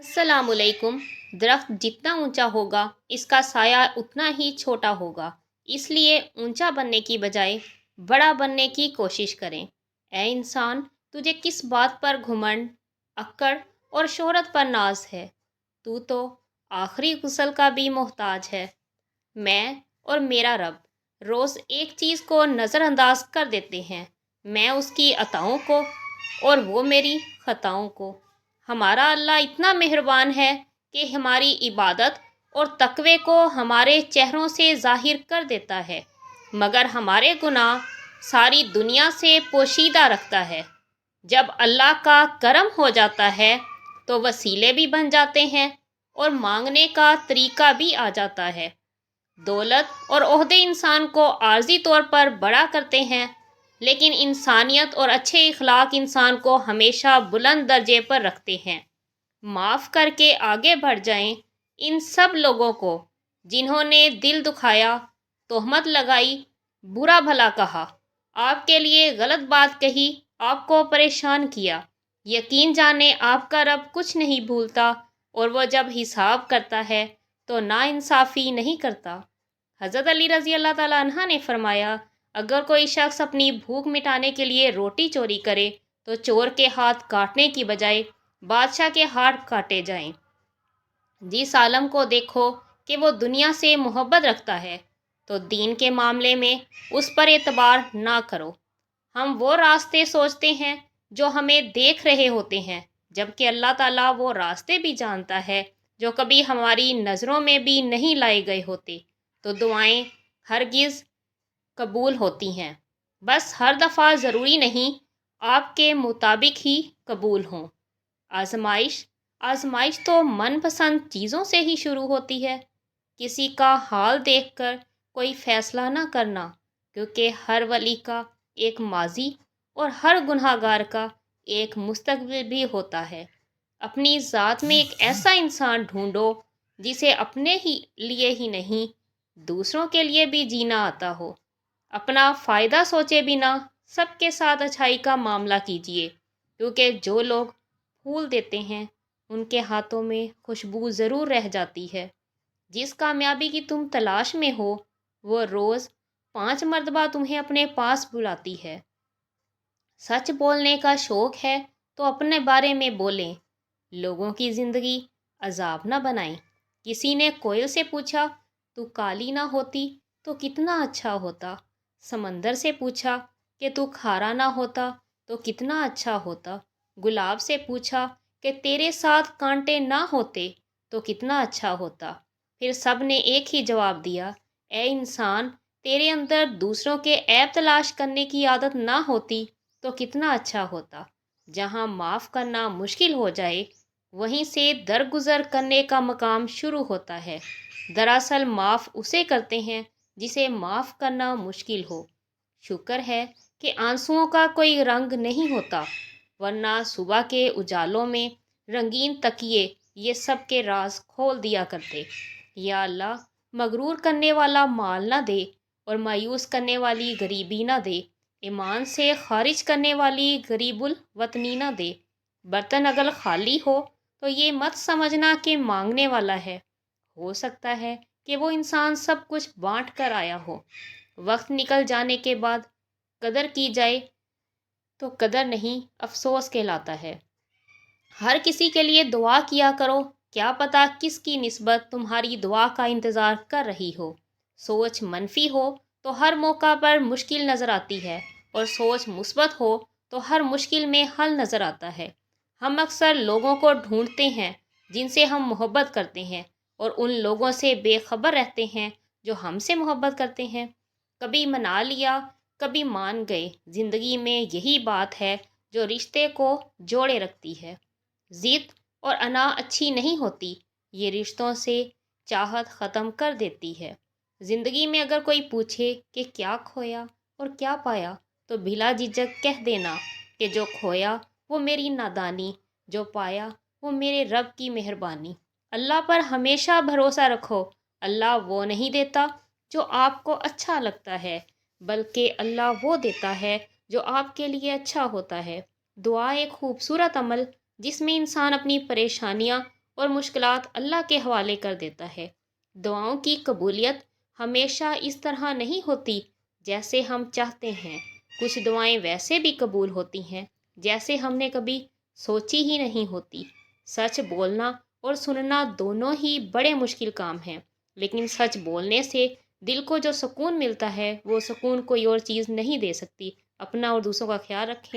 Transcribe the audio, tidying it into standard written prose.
السلام علیکم۔ درخت جتنا اونچا ہوگا اس کا سایہ اتنا ہی چھوٹا ہوگا، اس لیے اونچا بننے کی بجائے بڑا بننے کی کوشش کریں۔ اے انسان، تجھے کس بات پر گھمنڈ، اکڑ اور شہرت پر ناز ہے؟ تو آخری غسل کا بھی محتاج ہے۔ میں اور میرا رب روز ایک چیز کو نظر انداز کر دیتے ہیں، میں اس کی عطاؤں کو اور وہ میری خطاؤں کو۔ ہمارا اللہ اتنا مہربان ہے کہ ہماری عبادت اور تقوی کو ہمارے چہروں سے ظاہر کر دیتا ہے، مگر ہمارے گناہ ساری دنیا سے پوشیدہ رکھتا ہے۔ جب اللہ کا کرم ہو جاتا ہے تو وسیلے بھی بن جاتے ہیں اور مانگنے کا طریقہ بھی آ جاتا ہے۔ دولت اور عہدے انسان کو عارضی طور پر بڑا کرتے ہیں، لیکن انسانیت اور اچھے اخلاق انسان کو ہمیشہ بلند درجے پر رکھتے ہیں۔ معاف کر کے آگے بڑھ جائیں ان سب لوگوں کو جنہوں نے دل دکھایا، تہمت لگائی، برا بھلا کہا، آپ کے لیے غلط بات کہی، آپ کو پریشان کیا۔ یقین جانیں آپ کا رب کچھ نہیں بھولتا، اور وہ جب حساب کرتا ہے تو ناانصافی نہیں کرتا۔ حضرت علی رضی اللہ تعالیٰ عنہ نے فرمایا، اگر کوئی شخص اپنی بھوک مٹانے کے لیے روٹی چوری کرے تو چور کے ہاتھ کاٹنے کی بجائے بادشاہ کے ہاتھ کاٹے جائیں۔ جس عالم کو دیکھو کہ وہ دنیا سے محبت رکھتا ہے تو دین کے معاملے میں اس پر اعتبار نہ کرو۔ ہم وہ راستے سوچتے ہیں جو ہمیں دیکھ رہے ہوتے ہیں، جبکہ اللہ تعالیٰ وہ راستے بھی جانتا ہے جو کبھی ہماری نظروں میں بھی نہیں لائے گئے ہوتے۔ تو دعائیں ہرگز قبول ہوتی ہیں، بس ہر دفعہ ضروری نہیں آپ کے مطابق ہی قبول ہوں۔ آزمائش تو من پسند چیزوں سے ہی شروع ہوتی ہے۔ کسی کا حال دیکھ کر کوئی فیصلہ نہ کرنا، کیونکہ ہر ولی کا ایک ماضی اور ہر گناہ گار کا ایک مستقبل بھی ہوتا ہے۔ اپنی ذات میں ایک ایسا انسان ڈھونڈو جسے اپنے ہی لیے ہی نہیں دوسروں کے لیے بھی جینا آتا ہو۔ اپنا فائدہ سوچے بنا سب کے ساتھ اچھائی کا معاملہ کیجیے، کیونکہ جو لوگ پھول دیتے ہیں ان کے ہاتھوں میں خوشبو ضرور رہ جاتی ہے۔ جس کامیابی کی تم تلاش میں ہو وہ روز 5 مرتبہ تمہیں اپنے پاس بلاتی ہے۔ سچ بولنے کا شوق ہے تو اپنے بارے میں بولیں، لوگوں کی زندگی عذاب نہ بنائیں۔ کسی نے کوئل سے پوچھا، تو کالی نہ ہوتی تو کتنا اچھا ہوتا۔ سمندر سے پوچھا کہ تو کھارا نہ ہوتا تو کتنا اچھا ہوتا۔ گلاب سے پوچھا کہ تیرے ساتھ کانٹے نہ ہوتے تو کتنا اچھا ہوتا۔ پھر سب نے ایک ہی جواب دیا، اے انسان، تیرے اندر دوسروں کے عیب تلاش کرنے کی عادت نہ ہوتی تو کتنا اچھا ہوتا۔ جہاں معاف کرنا مشکل ہو جائے وہیں سے درگزر کرنے کا مقام شروع ہوتا ہے۔ دراصل معاف اسے کرتے ہیں جسے معاف کرنا مشکل ہو۔ شکر ہے کہ آنسوؤں کا کوئی رنگ نہیں ہوتا، ورنہ صبح کے اجالوں میں رنگین تکیے یہ سب کے راز کھول دیا کرتے۔ یا اللہ، مغرور کرنے والا مال نہ دے اور مایوس کرنے والی غریبی نہ دے، ایمان سے خارج کرنے والی غریب الوطنی نہ دے۔ برتن اگر خالی ہو تو یہ مت سمجھنا کہ مانگنے والا ہے، ہو سکتا ہے کہ وہ انسان سب کچھ بانٹ کر آیا ہو۔ وقت نکل جانے کے بعد قدر کی جائے تو قدر نہیں، افسوس کہلاتا ہے۔ ہر کسی کے لیے دعا کیا کرو، کیا پتہ کس کی نسبت تمہاری دعا کا انتظار کر رہی ہو۔ سوچ منفی ہو تو ہر موقع پر مشکل نظر آتی ہے، اور سوچ مثبت ہو تو ہر مشکل میں حل نظر آتا ہے۔ ہم اکثر لوگوں کو ڈھونڈتے ہیں جن سے ہم محبت کرتے ہیں، اور ان لوگوں سے بے خبر رہتے ہیں جو ہم سے محبت کرتے ہیں۔ کبھی منا لیا، کبھی مان گئے۔ زندگی میں یہی بات ہے جو رشتے کو جوڑے رکھتی ہے۔ ضد اور انا اچھی نہیں ہوتی، یہ رشتوں سے چاہت ختم کر دیتی ہے۔ زندگی میں اگر کوئی پوچھے کہ کیا کھویا اور کیا پایا تو بلا جھجک کہہ دینا کہ جو کھویا وہ میری نادانی، جو پایا وہ میرے رب کی مہربانی۔ اللہ پر ہمیشہ بھروسہ رکھو، اللہ وہ نہیں دیتا جو آپ کو اچھا لگتا ہے، بلکہ اللہ وہ دیتا ہے جو آپ کے لیے اچھا ہوتا ہے۔ دعا ایک خوبصورت عمل جس میں انسان اپنی پریشانیاں اور مشکلات اللہ کے حوالے کر دیتا ہے۔ دعاؤں کی قبولیت ہمیشہ اس طرح نہیں ہوتی جیسے ہم چاہتے ہیں۔ کچھ دعائیں ویسے بھی قبول ہوتی ہیں جیسے ہم نے کبھی سوچی ہی نہیں ہوتی۔ سچ بولنا اور سننا دونوں ہی بڑے مشکل کام ہیں، لیکن سچ بولنے سے دل کو جو سکون ملتا ہے وہ سکون کوئی اور چیز نہیں دے سکتی۔ اپنا اور دوسروں کا خیال رکھیں۔